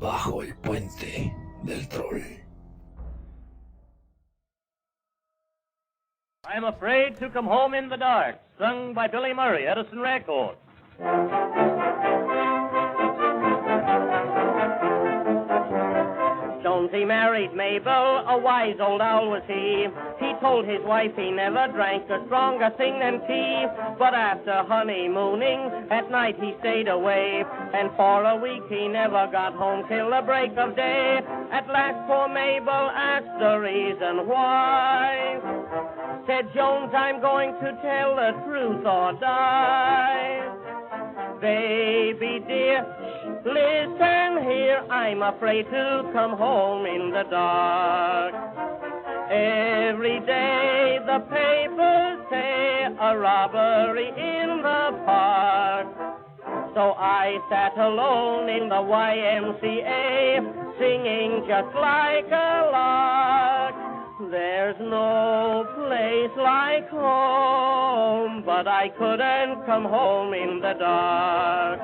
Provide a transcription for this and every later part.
Bajo el puente del troll. I'm Afraid to Come Home in the Dark, sung by Billy Murray, Edison Records. Jonesy married Mabel, a wise old owl was he. He told his wife he never drank a stronger thing than tea. But after honeymooning, at night he stayed away. And for a week he never got home till the break of day. At last poor Mabel asked the reason why. Said Jones, I'm going to tell the truth or die. Baby dear, listen here, I'm afraid to come home in the dark. Every day the papers say a robbery in the park. So I sat alone in the YMCA, singing just like a lark. There's no place like home, but I couldn't come home in the dark.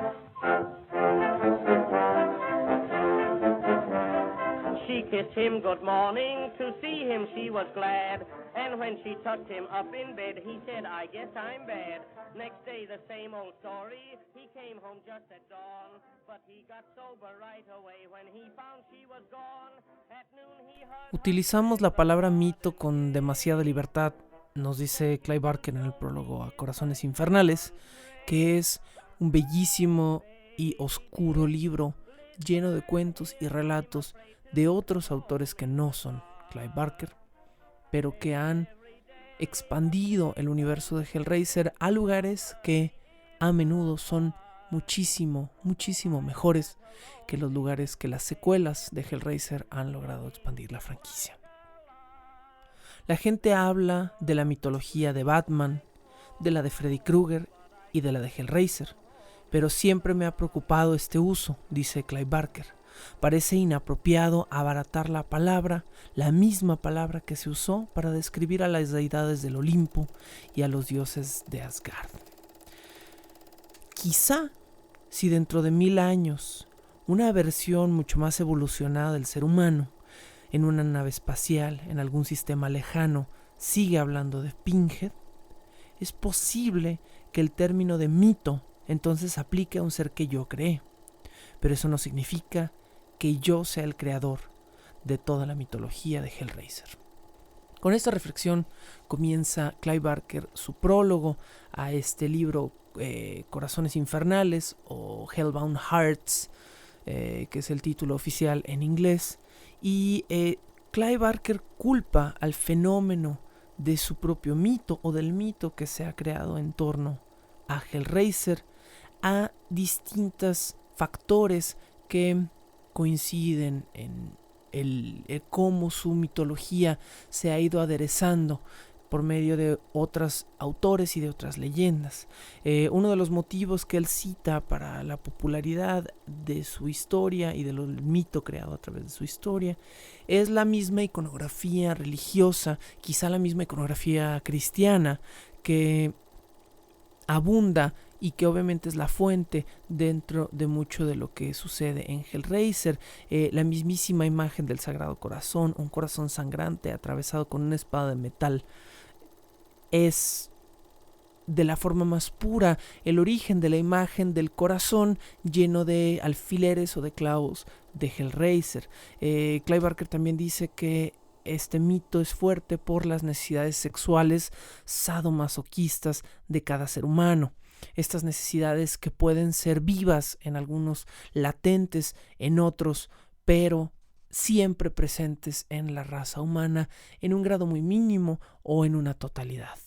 She kissed him good morning, to see him she was glad. And when she tucked him up in bed, he said, I guess I'm bad. Next day the same old story, he came home just at dawn. But he got sober right away when he found she was gone. At noon he heard... Utilizamos la palabra mito con demasiada libertad, nos dice Clive Barker en el prólogo a Corazones Infernales, que es un bellísimo y oscuro libro lleno de cuentos y relatos de otros autores que no son Clive Barker, pero que han expandido el universo de Hellraiser a lugares que a menudo son muchísimo mejores que los lugares que las secuelas de Hellraiser han logrado expandir la franquicia. La gente habla de la mitología de Batman, de la de Freddy Krueger y de la de Hellraiser, pero siempre me ha preocupado este uso, dice Clive Barker. Parece inapropiado abaratar la palabra, la misma palabra que se usó para describir a las deidades del Olimpo y a los dioses de Asgard. Quizá, si dentro de 1000 años, una versión mucho más evolucionada del ser humano, en una nave espacial, en algún sistema lejano, sigue hablando de Pinhead, es posible que el término de mito entonces aplique a un ser que yo creé. Pero eso no significa que yo sea el creador de toda la mitología de Hellraiser. Con esta reflexión comienza Clive Barker su prólogo a este libro Corazones Infernales o Hellbound Hearts, que es el título oficial en inglés. Y Clive Barker culpa al fenómeno de su propio mito o del mito que se ha creado en torno a Hellraiser a distintos factores que coinciden en cómo su mitología se ha ido aderezando por medio de otros autores y de otras leyendas. Uno de los motivos que él cita para la popularidad de su historia y del mito creado a través de su historia es la misma iconografía religiosa, quizá la misma iconografía cristiana que abunda y que obviamente es la fuente dentro de mucho de lo que sucede en Hellraiser. La mismísima imagen del Sagrado Corazón, un corazón sangrante atravesado con una espada de metal, es de la forma más pura el origen de la imagen del corazón lleno de alfileres o de clavos de Hellraiser. Clive Barker también dice que este mito es fuerte por las necesidades sexuales sadomasoquistas de cada ser humano. Estas necesidades que pueden ser vivas en algunos, latentes en otros, pero siempre presentes en la raza humana en un grado muy mínimo o en una totalidad.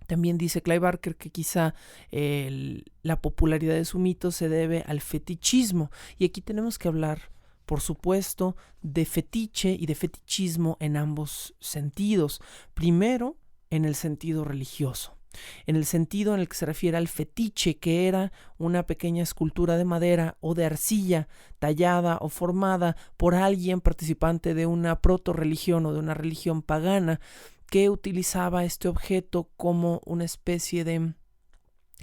También dice Clive Barker que quizá la popularidad de su mito se debe al fetichismo, y aquí tenemos que hablar, por supuesto, de fetiche y de fetichismo en ambos sentidos. Primero, en el sentido religioso. En el sentido en el que se refiere al fetiche, que era una pequeña escultura de madera o de arcilla tallada o formada por alguien participante de una proto-religión o de una religión pagana que utilizaba este objeto como una especie de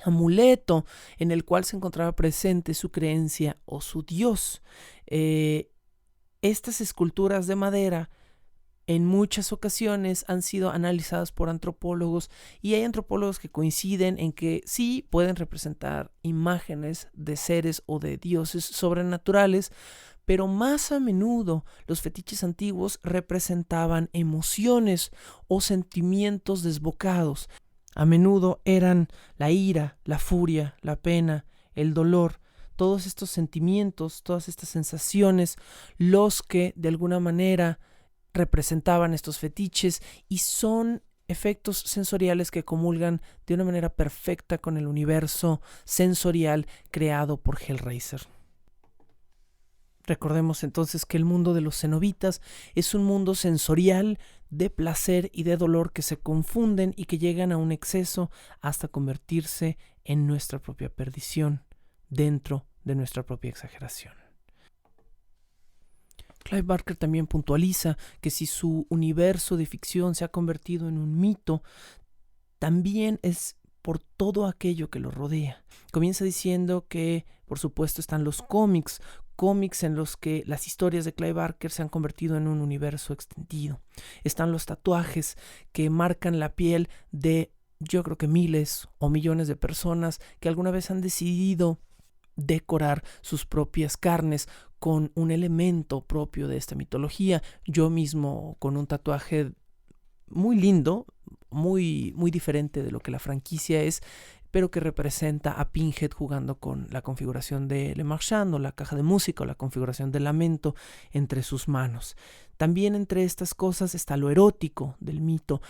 amuleto en el cual se encontraba presente su creencia o su dios. Estas esculturas de madera en muchas ocasiones han sido analizadas por antropólogos, y hay antropólogos que coinciden en que sí pueden representar imágenes de seres o de dioses sobrenaturales, pero más a menudo los fetiches antiguos representaban emociones o sentimientos desbocados. A menudo eran la ira, la furia, la pena, el dolor, todos estos sentimientos, todas estas sensaciones, los que de alguna manera representaban estos fetiches, y son efectos sensoriales que comulgan de una manera perfecta con el universo sensorial creado por Hellraiser. Recordemos entonces que el mundo de los cenobitas es un mundo sensorial de placer y de dolor que se confunden y que llegan a un exceso hasta convertirse en nuestra propia perdición, dentro de nuestra propia exageración. Clive Barker también puntualiza que si su universo de ficción se ha convertido en un mito, también es por todo aquello que lo rodea. Comienza diciendo que, por supuesto, están los cómics en los que las historias de Clive Barker se han convertido en un universo extendido. Están los tatuajes que marcan la piel de, yo creo que miles o millones de personas que alguna vez han decidido decorar sus propias carnes con un elemento propio de esta mitología. Yo mismo con un tatuaje muy lindo, muy diferente de lo que la franquicia es, pero que representa a Pinhead jugando con la configuración de Le Marchand o la caja de música o la configuración del lamento entre sus manos. También entre estas cosas está lo erótico del mito.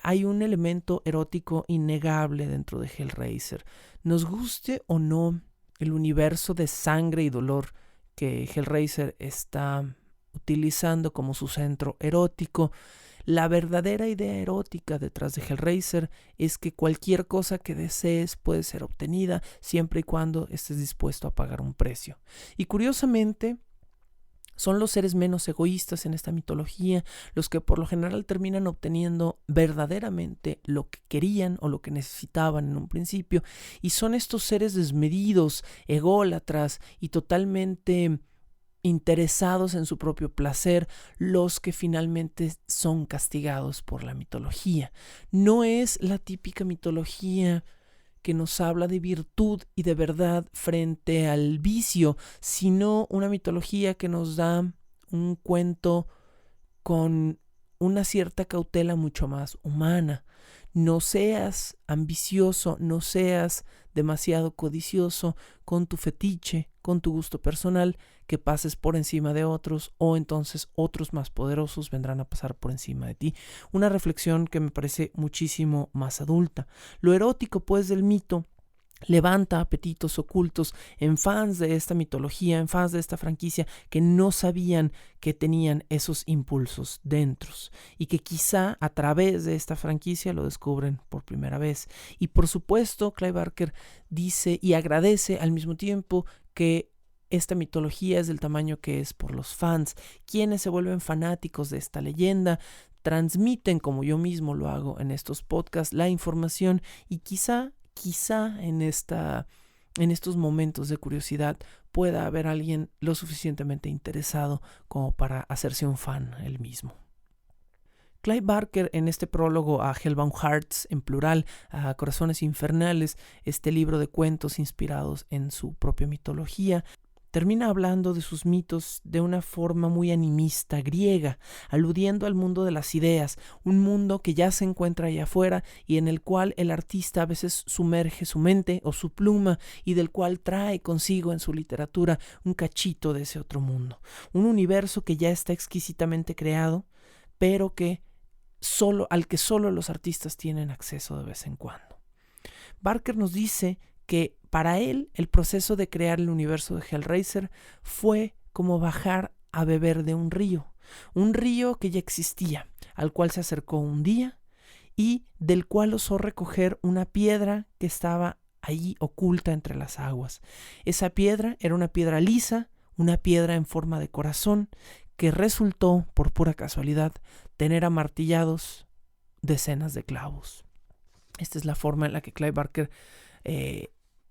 Hay un elemento erótico innegable dentro de Hellraiser. Nos guste o no el universo de sangre y dolor que Hellraiser está utilizando como su centro erótico, la verdadera idea erótica detrás de Hellraiser es que cualquier cosa que desees puede ser obtenida siempre y cuando estés dispuesto a pagar un precio. Y curiosamente, son los seres menos egoístas en esta mitología los que por lo general terminan obteniendo verdaderamente lo que querían o lo que necesitaban en un principio, y son estos seres desmedidos, ególatras y totalmente interesados en su propio placer los que finalmente son castigados por la mitología. No es la típica mitología que nos habla de virtud y de verdad frente al vicio, sino una mitología que nos da un cuento con una cierta cautela mucho más humana. No seas ambicioso, no seas demasiado codicioso con tu fetiche, con tu gusto personal, que pases por encima de otros, o entonces otros más poderosos vendrán a pasar por encima de ti. Una reflexión que me parece muchísimo más adulta. Lo erótico, pues, del mito levanta apetitos ocultos en fans de esta mitología, en fans de esta franquicia que no sabían que tenían esos impulsos dentro y que quizá a través de esta franquicia lo descubren por primera vez. Y por supuesto, Clive Barker dice y agradece al mismo tiempo que esta mitología es del tamaño que es por los fans, quienes se vuelven fanáticos de esta leyenda, transmiten, como yo mismo lo hago en estos podcasts, la información, y quizá en estos momentos de curiosidad pueda haber alguien lo suficientemente interesado como para hacerse un fan él mismo. Clive Barker, en este prólogo a Hellbound Hearts, en plural, a Corazones Infernales, este libro de cuentos inspirados en su propia mitología, termina hablando de sus mitos de una forma muy animista, griega, aludiendo al mundo de las ideas, un mundo que ya se encuentra allá afuera y en el cual el artista a veces sumerge su mente o su pluma y del cual trae consigo en su literatura un cachito de ese otro mundo. Un universo que ya está exquisitamente creado, pero al que solo los artistas tienen acceso de vez en cuando. Barker nos dice que para él el proceso de crear el universo de Hellraiser fue como bajar a beber de un río que ya existía, al cual se acercó un día y del cual osó recoger una piedra que estaba allí oculta entre las aguas. Esa piedra era una piedra lisa, una piedra en forma de corazón, que resultó, por pura casualidad, tener amartillados decenas de clavos. Esta es la forma en la que Clive Barker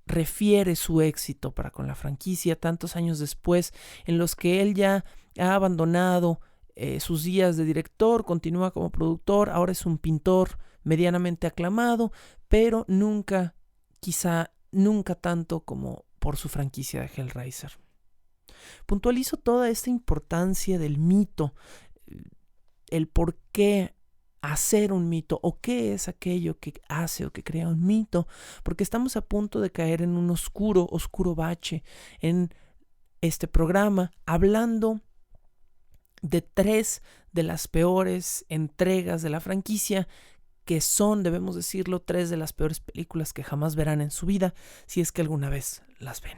refiere su éxito para con la franquicia tantos años después, en los que él ya ha abandonado sus días de director, continúa como productor, ahora es un pintor medianamente aclamado, pero quizá nunca tanto como por su franquicia de Hellraiser. Puntualizo toda esta importancia del mito, el por qué hacer un mito o qué es aquello que hace o que crea un mito, porque estamos a punto de caer en un oscuro bache en este programa, hablando de 3 de las peores entregas de la franquicia, que son, debemos decirlo, 3 de las peores películas que jamás verán en su vida, si es que alguna vez las ven.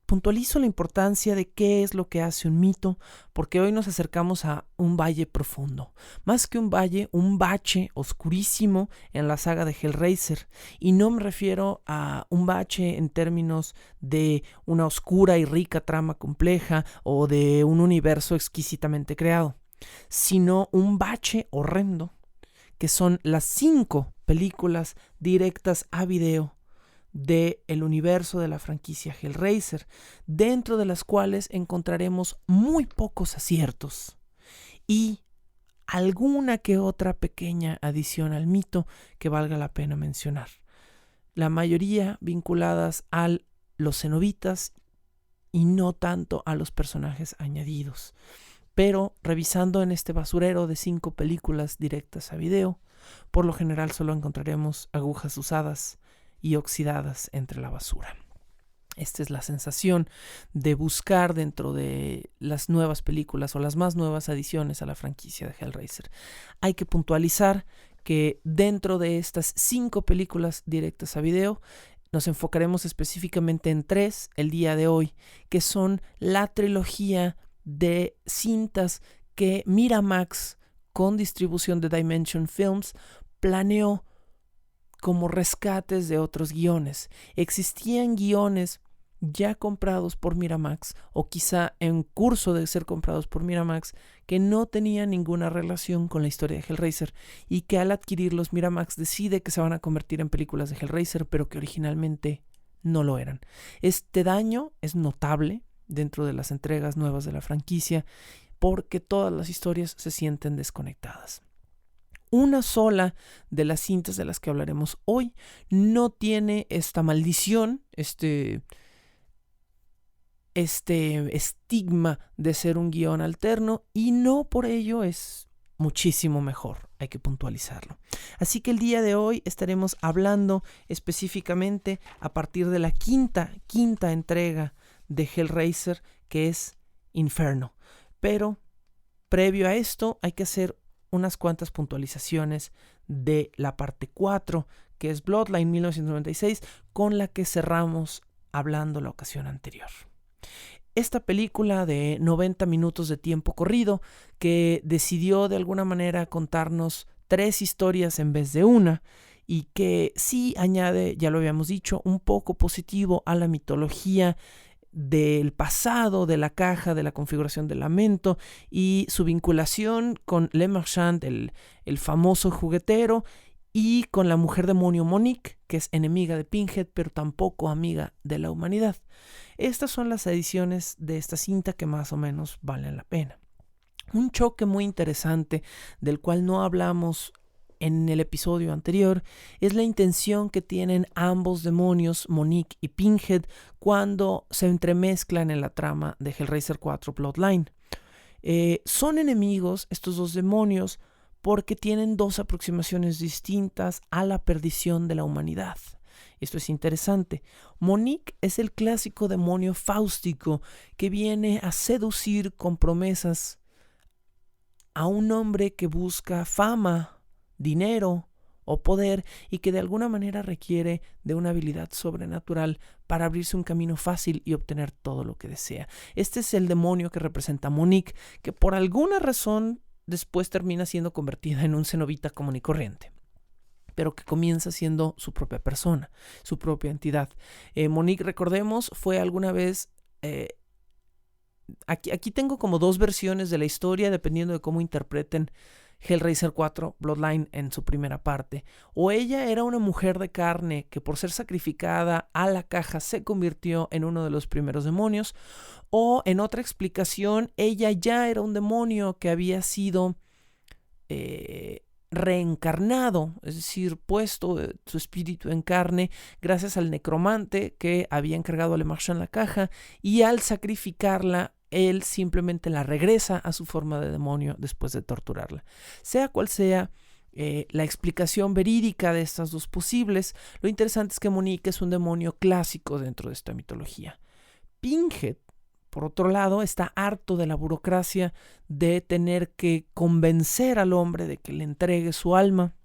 Puntualizo la importancia de qué es lo que hace un mito, porque hoy nos acercamos a un valle profundo. Más que un valle, un bache oscurísimo en la saga de Hellraiser. Y no me refiero a un bache en términos de una oscura y rica trama compleja o de un universo exquisitamente creado, sino un bache horrendo, que son las 5 películas directas a video del universo de la franquicia Hellraiser, dentro de las cuales encontraremos muy pocos aciertos y alguna que otra pequeña adición al mito que valga la pena mencionar. La mayoría vinculadas a los cenobitas y no tanto a los personajes añadidos. Pero revisando en este basurero de 5 películas directas a video, por lo general solo encontraremos agujas usadas y oxidadas entre la basura. Esta es la sensación de buscar dentro de las nuevas películas o las más nuevas adiciones a la franquicia de Hellraiser. Hay que puntualizar que dentro de estas 5 películas directas a video nos enfocaremos específicamente en 3 el día de hoy, que son la trilogía de cintas que Miramax, con distribución de Dimension Films, planeó como rescates de otros guiones. Existían guiones ya comprados por Miramax o quizá en curso de ser comprados por Miramax que no tenían ninguna relación con la historia de Hellraiser y que al adquirirlos Miramax decide que se van a convertir en películas de Hellraiser, pero que originalmente no lo eran. Este daño es notable dentro de las entregas nuevas de la franquicia porque todas las historias se sienten desconectadas. Una sola de las cintas de las que hablaremos hoy no tiene esta maldición, este estigma de ser un guión alterno, y no por ello es muchísimo mejor, hay que puntualizarlo. Así que el día de hoy estaremos hablando específicamente a partir de la quinta entrega de Hellraiser, que es Inferno. Pero previo a esto hay que hacer unas cuantas puntualizaciones de la parte 4, que es Bloodline 1996, con la que cerramos hablando la ocasión anterior. Esta película de 90 minutos de tiempo corrido, que decidió de alguna manera contarnos 3 historias en vez de una, y que sí añade, ya lo habíamos dicho, un poco positivo a la mitología del pasado de la caja, de la configuración del lamento y su vinculación con Le Marchand, el famoso juguetero, y con la mujer demonio Monique, que es enemiga de Pinhead pero tampoco amiga de la humanidad. Estas son las ediciones de esta cinta que más o menos valen la pena. Un choque muy interesante del cual no hablamos en el episodio anterior es la intención que tienen ambos demonios, Monique y Pinhead, cuando se entremezclan en la trama de Hellraiser 4 Bloodline. Son enemigos estos 2 demonios porque tienen 2 aproximaciones distintas a la perdición de la humanidad. Esto es interesante. Monique es el clásico demonio fáustico que viene a seducir con promesas a un hombre que busca fama, dinero o poder y que de alguna manera requiere de una habilidad sobrenatural para abrirse un camino fácil y obtener todo lo que desea. Este es el demonio que representa a Monique, que por alguna razón después termina siendo convertida en un cenobita común y corriente, pero que comienza siendo su propia persona, su propia entidad. Monique, recordemos, fue alguna vez... Aquí tengo como 2 versiones de la historia dependiendo de cómo interpreten Hellraiser 4 Bloodline en su primera parte. O ella era una mujer de carne que por ser sacrificada a la caja se convirtió en uno de los primeros demonios. O en otra explicación, ella ya era un demonio que había sido reencarnado, es decir, puesto su espíritu en carne gracias al necromante que había encargado a Le Marchand la caja, y al sacrificarla él simplemente la regresa a su forma de demonio después de torturarla. Sea cual sea la explicación verídica de estas dos posibles, lo interesante es que Monique es un demonio clásico dentro de esta mitología. Pinhead, por otro lado, está harto de la burocracia de tener que convencer al hombre de que le entregue su alma.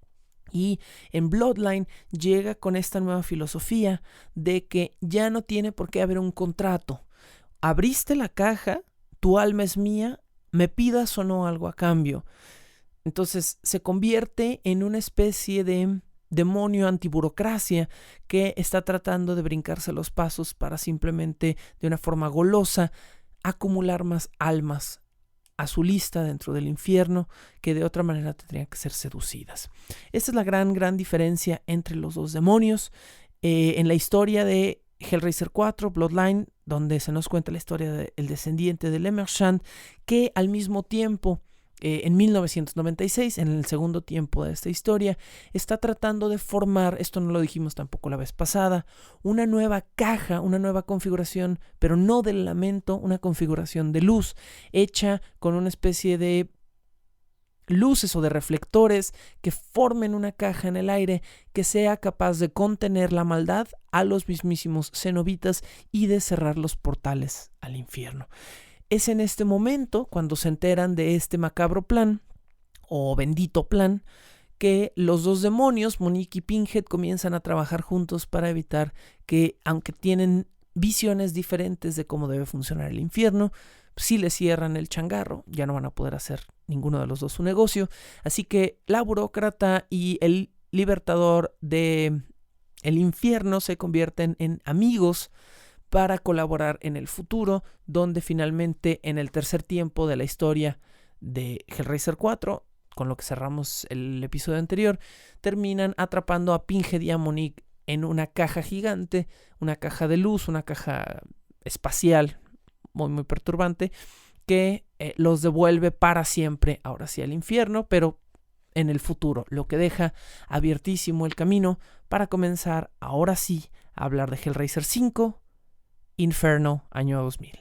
Y en Bloodline llega con esta nueva filosofía de que ya no tiene por qué haber un contrato. Abriste la caja, tu alma es mía, me pidas o no algo a cambio. Entonces se convierte en una especie de demonio antiburocracia que está tratando de brincarse los pasos para simplemente, de una forma golosa, acumular más almas a su lista dentro del infierno que de otra manera tendrían que ser seducidas. Esta es la gran diferencia entre los dos demonios. En la historia de Hellraiser 4 Bloodline, donde se nos cuenta la historia del descendiente de Le Marchand, que al mismo tiempo en 1996, en el segundo tiempo de esta historia, está tratando de formar, esto no lo dijimos tampoco la vez pasada, una nueva caja, una nueva configuración, pero no del lamento, una configuración de luz, hecha con una especie de luces o de reflectores que formen una caja en el aire que sea capaz de contener la maldad a los mismísimos cenobitas y de cerrar los portales al infierno. Es en este momento, cuando se enteran de este macabro plan, o bendito plan, que los dos demonios, Monique y Pinhead, comienzan a trabajar juntos para evitar que, aunque tienen visiones diferentes de cómo debe funcionar el infierno, si le cierran el changarro, ya no van a poder hacer ninguno de los dos su negocio. Así que la burócrata y el libertador del infierno se convierten en amigos para colaborar en el futuro, donde finalmente en el tercer tiempo de la historia de Hellraiser 4, con lo que cerramos el episodio anterior, terminan atrapando a Pinhead y a Monique en una caja gigante, una caja de luz, una caja espacial muy perturbante, que los devuelve para siempre, ahora sí al infierno, pero en el futuro, lo que deja abiertísimo el camino para comenzar ahora sí a hablar de Hellraiser 5, Inferno, año 2000.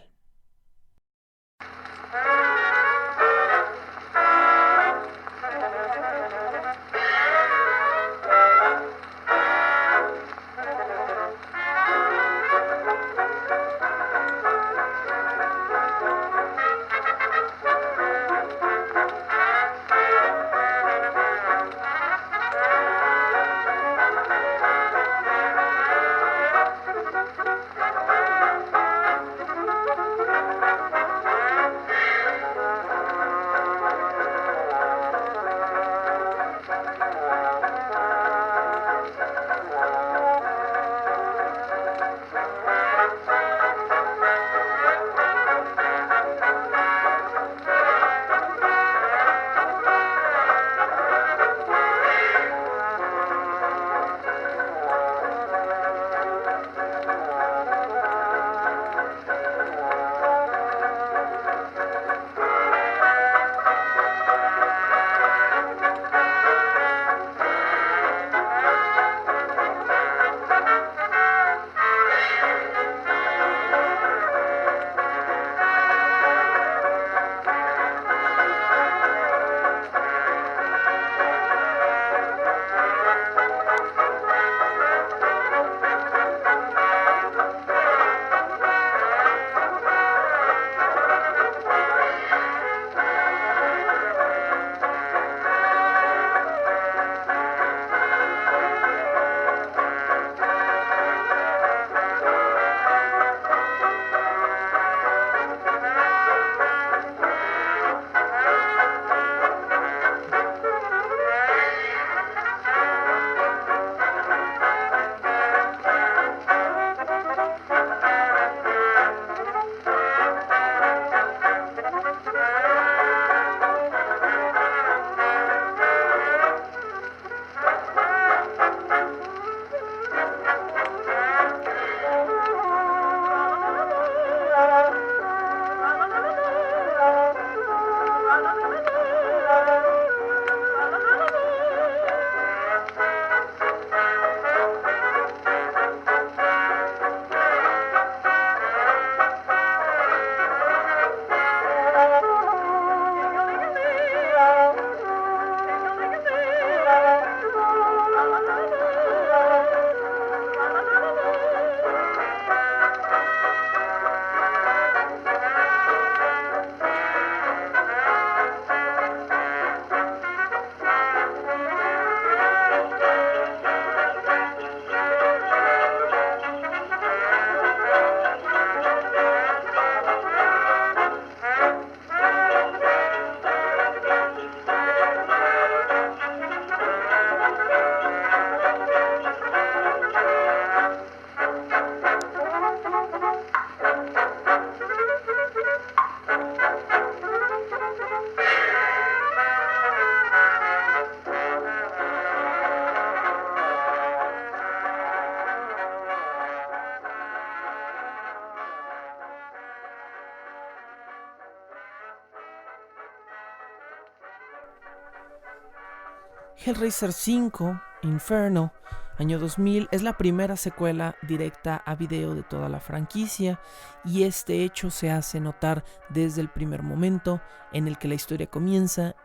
Hellraiser 5, Inferno, año 2000, es la primera secuela directa a video de toda la franquicia, y este hecho se hace notar desde el primer momento en el que la historia comienza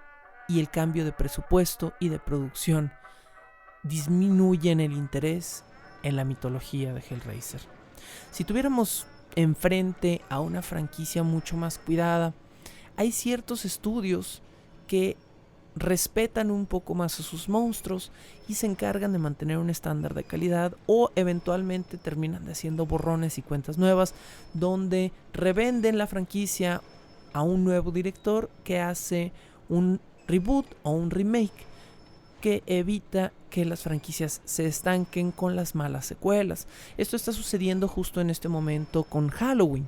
y el cambio de presupuesto y de producción disminuyen el interés en la mitología de Hellraiser. Si tuviéramos enfrente a una franquicia mucho más cuidada, hay ciertos estudios que respetan un poco más a sus monstruos y se encargan de mantener un estándar de calidad, o eventualmente terminan de haciendo borrones y cuentas nuevas donde revenden la franquicia a un nuevo director que hace un reboot o un remake que evita que las franquicias se estanquen con las malas secuelas. Esto está sucediendo justo en este momento con Halloween.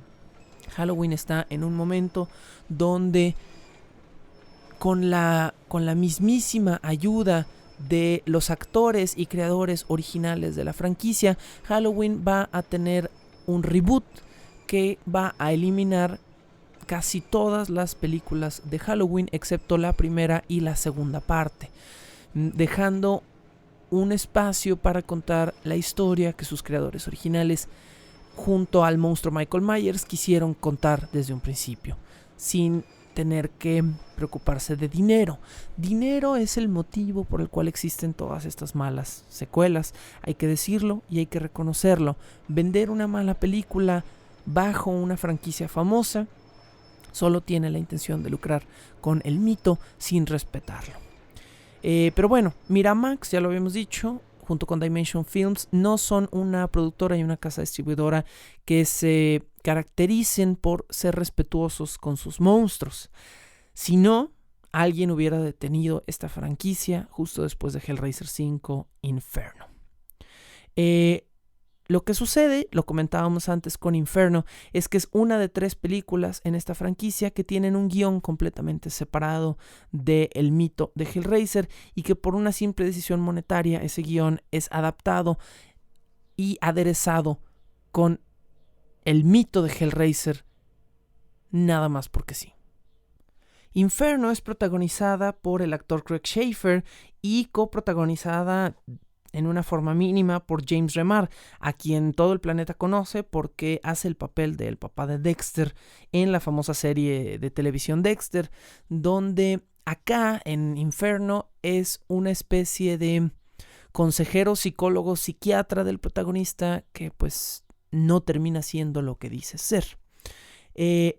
Halloween está en un momento donde con la mismísima ayuda de los actores y creadores originales de la franquicia, Halloween va a tener un reboot que va a eliminar casi todas las películas de Halloween, excepto la primera y la segunda parte, dejando un espacio para contar la historia que sus creadores originales, junto al monstruo Michael Myers, quisieron contar desde un principio, sin tener que preocuparse de dinero. Dinero es el motivo por el cual existen todas estas malas secuelas, hay que decirlo y hay que reconocerlo. Vender una mala película bajo una franquicia famosa solo tiene la intención de lucrar con el mito sin respetarlo. Pero bueno, Miramax, ya lo habíamos dicho, junto con Dimension Films, no son una productora y una casa distribuidora que se caractericen por ser respetuosos con sus monstruos. Si no, alguien hubiera detenido esta franquicia justo después de Hellraiser 5 Inferno. Lo que sucede, lo comentábamos antes con Inferno, es que es una de 3 películas en esta franquicia que tienen un guión completamente separado del mito de Hellraiser, y que por una simple decisión monetaria ese guión es adaptado y aderezado con el mito de Hellraiser nada más porque sí. Inferno es protagonizada por el actor Craig Schaefer y coprotagonizada en una forma mínima por James Remar, a quien todo el planeta conoce porque hace el papel del papá de Dexter en la famosa serie de televisión Dexter, donde acá en Inferno es una especie de consejero, psicólogo, psiquiatra del protagonista que pues no termina siendo lo que dice ser.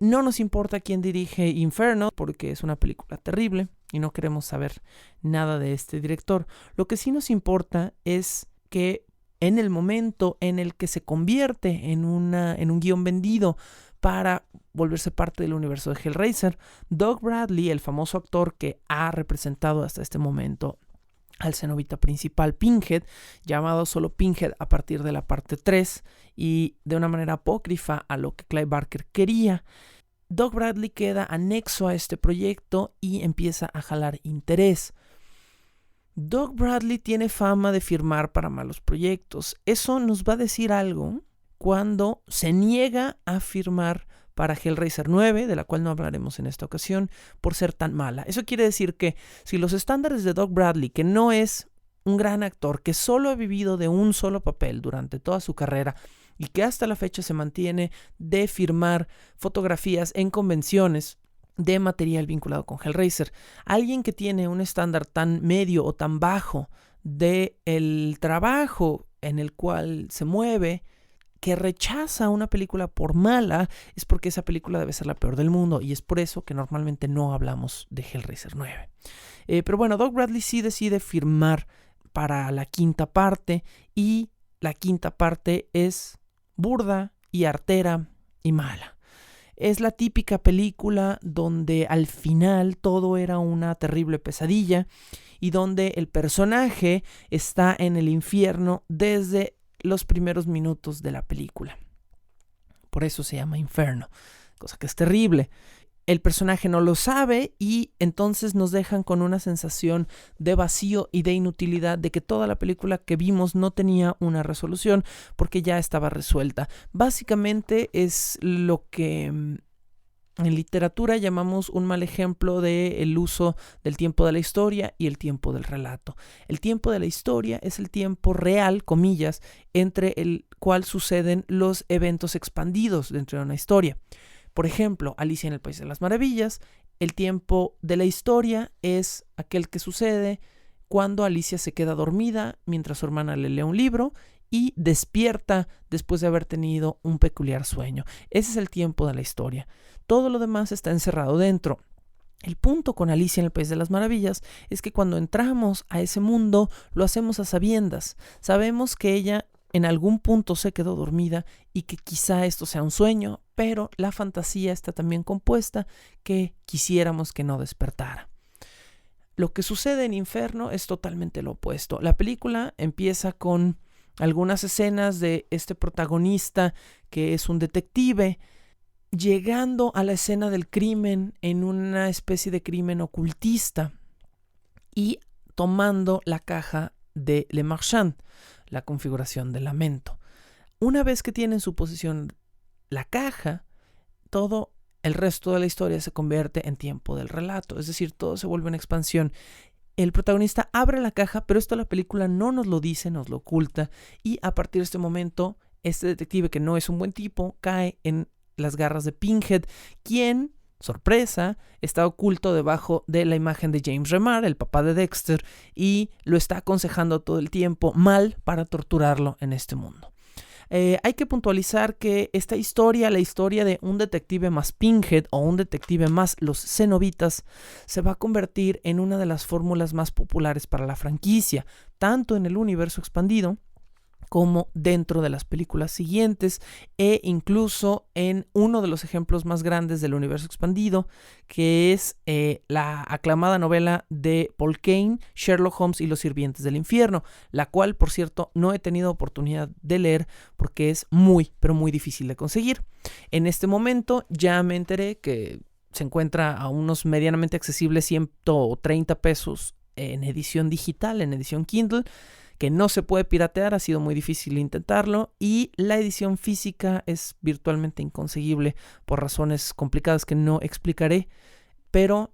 No nos importa quién dirige Inferno porque es una película terrible y no queremos saber nada de este director. Lo que sí nos importa es que en el momento en el que se convierte en un guión vendido para volverse parte del universo de Hellraiser, Doug Bradley, el famoso actor que ha representado hasta este momento al cenobita principal Pinhead, llamado solo Pinhead a partir de la parte 3 y de una manera apócrifa a lo que Clive Barker quería, Doug Bradley queda anexo a este proyecto y empieza a jalar interés. Doug Bradley tiene fama de firmar para malos proyectos. Eso nos va a decir algo cuando se niega a firmar para Hellraiser 9, de la cual no hablaremos en esta ocasión, por ser tan mala. Eso quiere decir que si los estándares de Doug Bradley, que no es un gran actor, que solo ha vivido de un solo papel durante toda su carrera y que hasta la fecha se mantiene de firmar fotografías en convenciones de material vinculado con Hellraiser, alguien que tiene un estándar tan medio o tan bajo de el trabajo en el cual se mueve, que rechaza una película por mala, es porque esa película debe ser la peor del mundo, y es por eso que normalmente no hablamos de Hellraiser 9. Pero bueno, Doug Bradley sí decide firmar para la 5ª parte, y la 5ª parte es burda y artera y mala. Es la típica película donde al final todo era una terrible pesadilla y donde el personaje está en el infierno desde los primeros minutos de la película. Por eso se llama Inferno, cosa que es terrible. El personaje no lo sabe y entonces nos dejan con una sensación de vacío y de inutilidad, de que toda la película que vimos no tenía una resolución porque ya estaba resuelta. Básicamente es lo que en literatura llamamos un mal ejemplo del uso del tiempo de la historia y el tiempo del relato. El tiempo de la historia es el tiempo real, comillas, entre el cual suceden los eventos expandidos dentro de una historia. Por ejemplo, Alicia en el País de las Maravillas, el tiempo de la historia es aquel que sucede cuando Alicia se queda dormida mientras su hermana le lee un libro y despierta después de haber tenido un peculiar sueño. Ese es el tiempo de la historia. Todo lo demás está encerrado dentro. El punto con Alicia en el País de las Maravillas es que cuando entramos a ese mundo lo hacemos a sabiendas. Sabemos que ella en algún punto se quedó dormida y que quizá esto sea un sueño, pero la fantasía está también compuesta que quisiéramos que no despertara. Lo que sucede en Inferno es totalmente lo opuesto. La película empieza con algunas escenas de este protagonista que es un detective llegando a la escena del crimen en una especie de crimen ocultista y tomando la caja de Le Marchand, la configuración del lamento. Una vez que tiene en su posesión la caja, todo el resto de la historia se convierte en tiempo del relato, es decir, todo se vuelve una expansión. El protagonista abre la caja, pero esto la película no nos lo dice, nos lo oculta, y a partir de este momento, este detective, que no es un buen tipo, cae en las garras de Pinhead, quien, sorpresa, está oculto debajo de la imagen de James Remar, el papá de Dexter, y lo está aconsejando todo el tiempo mal para torturarlo en este mundo. Hay que puntualizar que esta historia, la historia de un detective más Pinhead o un detective más los cenobitas, se va a convertir en una de las fórmulas más populares para la franquicia, tanto en el universo expandido como dentro de las películas siguientes e incluso en uno de los ejemplos más grandes del universo expandido, que es la aclamada novela de Paul Kane, Sherlock Holmes y los sirvientes del infierno, la cual, por cierto, no he tenido oportunidad de leer porque es muy, pero muy difícil de conseguir. En este momento ya me enteré que se encuentra a unos medianamente accesibles 130 pesos en edición digital, en edición Kindle, que no se puede piratear, ha sido muy difícil intentarlo, y la edición física es virtualmente inconseguible por razones complicadas que no explicaré, pero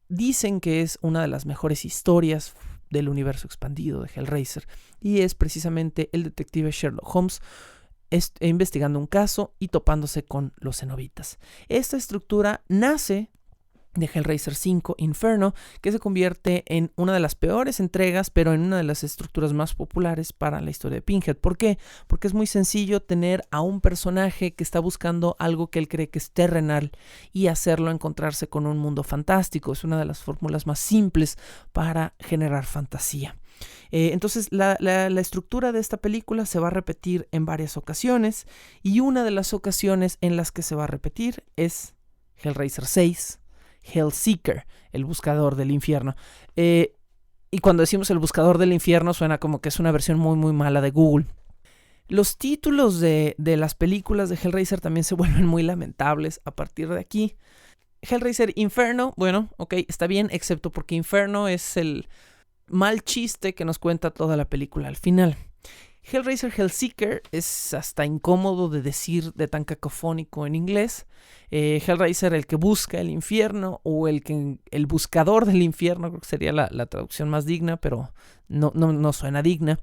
dicen que es una de las mejores historias del universo expandido de Hellraiser, y es precisamente el detective Sherlock Holmes investigando un caso y topándose con los cenobitas. Esta estructura nace de Hellraiser 5 Inferno, que se convierte en una de las peores entregas, pero en una de las estructuras más populares para la historia de Pinhead. ¿Por qué? Porque es muy sencillo tener a un personaje que está buscando algo que él cree que es terrenal y hacerlo encontrarse con un mundo fantástico. Es una de las fórmulas más simples para generar fantasía. Entonces la estructura de esta película se va a repetir en varias ocasiones, y una de las ocasiones en las que se va a repetir es Hellraiser 6, Hellseeker, el buscador del infierno. Y cuando decimos el buscador del infierno suena como que es una versión muy muy mala de Google. Los títulos de las películas de Hellraiser también se vuelven muy lamentables a partir de aquí. Hellraiser Inferno, bueno, ok, está bien, excepto porque Inferno es el mal chiste que nos cuenta toda la película al final. Hellraiser Hellseeker es hasta incómodo de decir, de tan cacofónico en inglés. Hellraiser, el que busca el infierno, o el buscador del infierno, creo que sería la traducción más digna, pero no suena digna.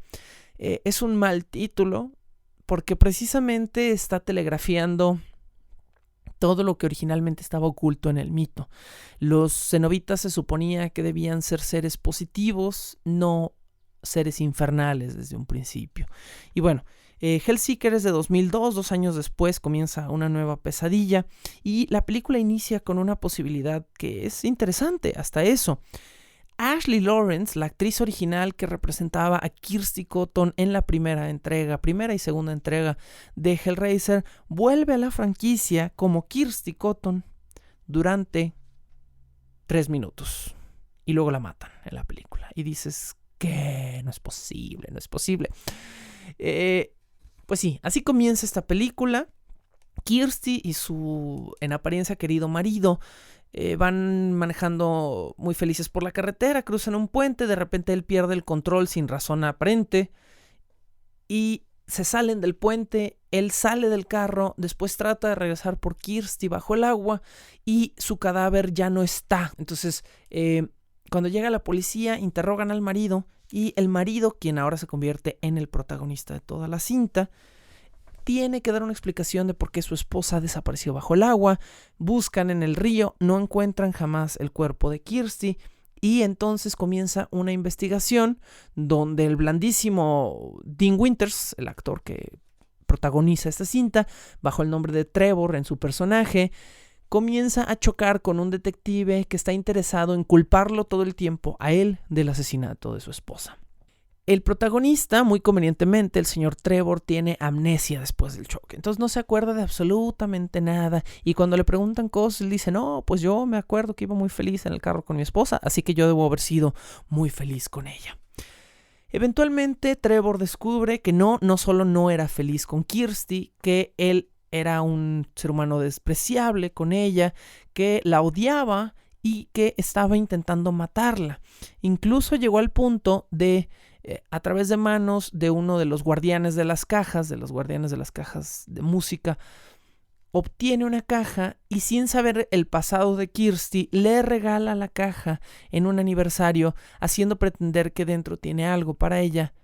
Es un mal título porque precisamente está telegrafiando todo lo que originalmente estaba oculto en el mito. Los cenobitas se suponía que debían ser seres positivos, no seres infernales desde un principio. Y bueno, Hellseeker es de 2002, 2 años después comienza una nueva pesadilla, y la película inicia con una posibilidad que es interesante hasta eso. Ashley Lawrence, la actriz original que representaba a Kirsty Cotton en la primera y segunda entrega de Hellraiser, vuelve a la franquicia como Kirsty Cotton durante 3 minutos y luego la matan en la película, y dices que no es posible. Pues sí, así comienza esta película. Kirsty y su en apariencia querido marido van manejando muy felices por la carretera, cruzan un puente, de repente él pierde el control sin razón aparente y se salen del puente, él sale del carro, después trata de regresar por Kirsty bajo el agua y su cadáver ya no está. Entonces, cuando llega la policía, interrogan al marido y el marido, quien ahora se convierte en el protagonista de toda la cinta, tiene que dar una explicación de por qué su esposa desapareció bajo el agua. Buscan en el río, no encuentran jamás el cuerpo de Kirsty y entonces comienza una investigación donde el blandísimo Dean Winters, el actor que protagoniza esta cinta, bajo el nombre de Trevor en su personaje, comienza a chocar con un detective que está interesado en culparlo todo el tiempo a él del asesinato de su esposa. El protagonista, muy convenientemente, el señor Trevor, tiene amnesia después del choque. Entonces no se acuerda de absolutamente nada. Y cuando le preguntan cosas, él dice, no, pues yo me acuerdo que iba muy feliz en el carro con mi esposa, así que yo debo haber sido muy feliz con ella. Eventualmente, Trevor descubre que no solo no era feliz con Kirsty, que él era un ser humano despreciable con ella, que la odiaba y que estaba intentando matarla. Incluso llegó al punto de a través de manos de uno de los guardianes de las cajas, de música, obtiene una caja y sin saber el pasado de Kirsty, le regala la caja en un aniversario, haciendo pretender que dentro tiene algo para ella,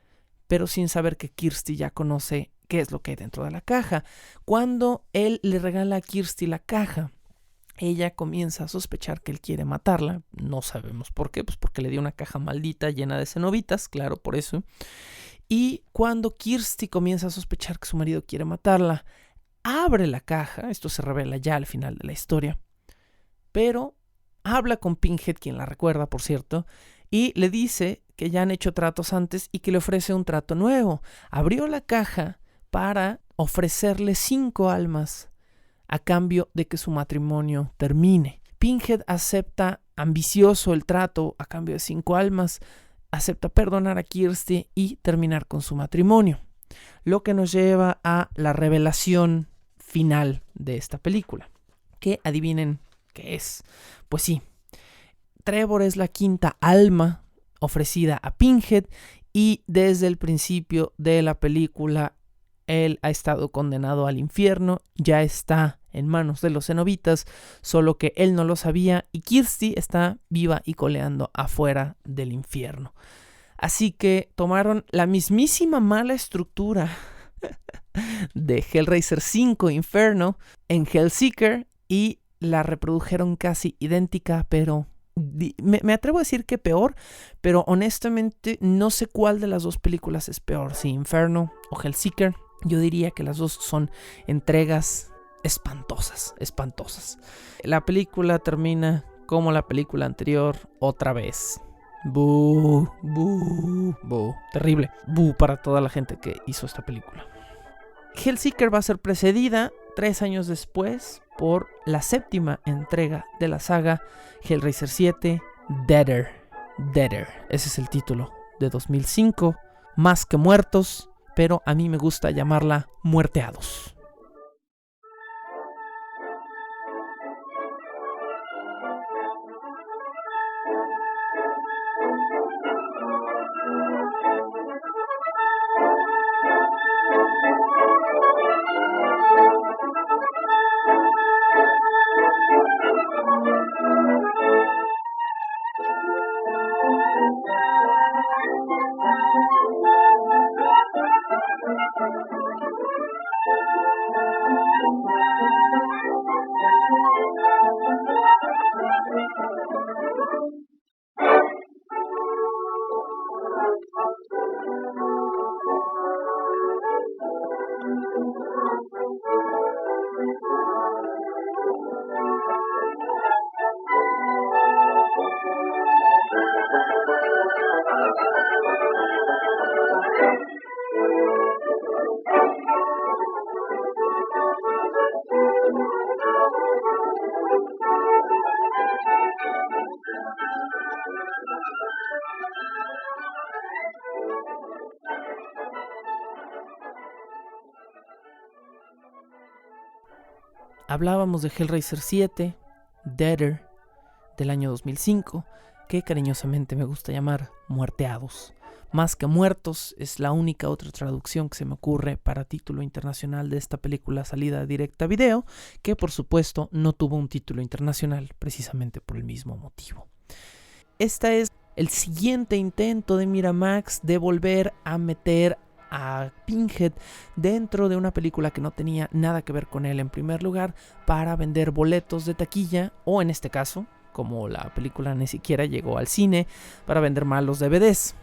pero sin saber que Kirsty ya conoce qué es lo que hay dentro de la caja. Cuando él le regala a Kirsty la caja, ella comienza a sospechar que él quiere matarla. No sabemos por qué, pues porque le dio una caja maldita llena de cenobitas, claro, por eso. Y cuando Kirsty comienza a sospechar que su marido quiere matarla, abre la caja, esto se revela ya al final de la historia, pero habla con Pinhead, quien la recuerda, por cierto, y le dice que ya han hecho tratos antes y que le ofrece un trato nuevo. Abrió la caja para ofrecerle 5 almas a cambio de que su matrimonio termine. Pinhead acepta ambicioso el trato a cambio de 5 almas, acepta perdonar a Kirsty y terminar con su matrimonio. Lo que nos lleva a la revelación final de esta película. Que adivinen qué es. Pues sí, Trevor es la 5ª alma ofrecida a Pinhead y desde el principio de la película él ha estado condenado al infierno, ya está en manos de los cenobitas, solo que él no lo sabía y Kirsty está viva y coleando afuera del infierno. Así que tomaron la mismísima mala estructura de Hellraiser 5 Inferno en Hellseeker y la reprodujeron casi idéntica, pero me atrevo a decir que peor, pero honestamente no sé cuál de las dos películas es peor, si Inferno o Hellseeker. Yo diría que las dos son entregas espantosas. La película termina como la película anterior otra vez. Bú. Terrible. Bú para toda la gente que hizo esta película. Hellseeker va a ser precedida 3 años después por la 7ª entrega de la saga, Hellraiser 7, Deader. Ese es el título de 2005. Más que muertos, pero a mí me gusta llamarla muerteados. Hablábamos de Hellraiser 7, Deader, del año 2005, que cariñosamente me gusta llamar muerteados, Más que muertos es la única otra traducción que se me ocurre para título internacional de esta película salida directa a video, que por supuesto no tuvo un título internacional precisamente por el mismo motivo. Esta es el siguiente intento de Miramax de volver a meter a Pinhead dentro de una película que no tenía nada que ver con él en primer lugar, para vender boletos de taquilla, o en este caso, como la película ni siquiera llegó al cine, para vender más los DVDs.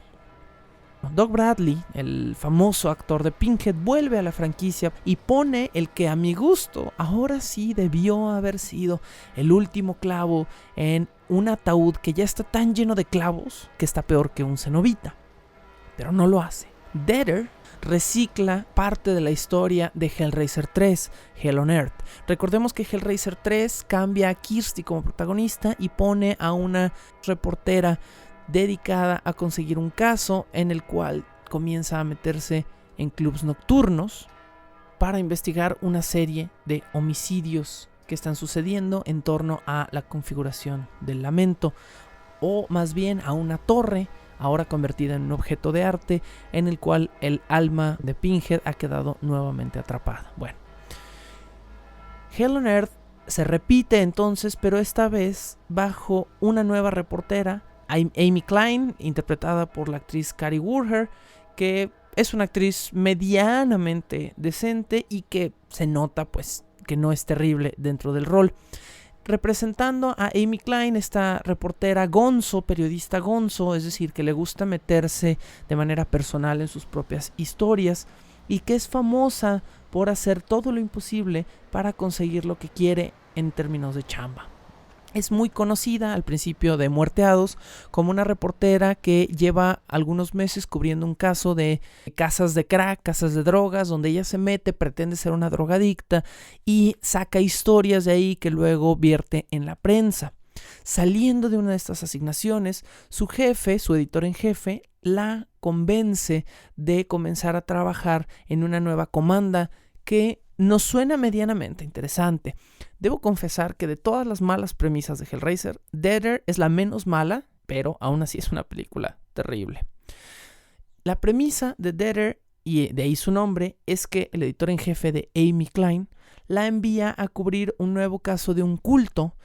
Doug Bradley, el famoso actor de Pinhead, vuelve a la franquicia y pone el que a mi gusto ahora sí debió haber sido el último clavo en un ataúd que ya está tan lleno de clavos que está peor que un cenobita, pero no lo hace. Deader recicla parte de la historia de Hellraiser 3, Hell on Earth. Recordemos que Hellraiser 3 cambia a Kirsty como protagonista y pone a una reportera dedicada a conseguir un caso en el cual comienza a meterse en clubs nocturnos para investigar una serie de homicidios que están sucediendo en torno a la configuración del lamento, o más bien a una torre ahora convertida en un objeto de arte en el cual el alma de Pinhead ha quedado nuevamente atrapada. Bueno, Hell on Earth se repite entonces, pero esta vez bajo una nueva reportera, Amy Klein, interpretada por la actriz Kari Wuhrer, que es una actriz medianamente decente y que se nota pues que no es terrible dentro del rol. Representando a Amy Klein, esta reportera gonzo, periodista gonzo, es decir, que le gusta meterse de manera personal en sus propias historias y que es famosa por hacer todo lo imposible para conseguir lo que quiere en términos de chamba. Es muy conocida al principio de Muerteados como una reportera que lleva algunos meses cubriendo un caso de casas de crack, casas de drogas, donde ella se mete, pretende ser una drogadicta y saca historias de ahí que luego vierte en la prensa. Saliendo de una de estas asignaciones, su jefe, su editor en jefe, la convence de comenzar a trabajar en una nueva comanda que nos suena medianamente interesante. Debo confesar que de todas las malas premisas de Hellraiser, Deader es la menos mala, pero aún así es una película terrible. La premisa de Deader, y de ahí su nombre, es que el editor en jefe de Amy Klein la envía a cubrir un nuevo caso de un culto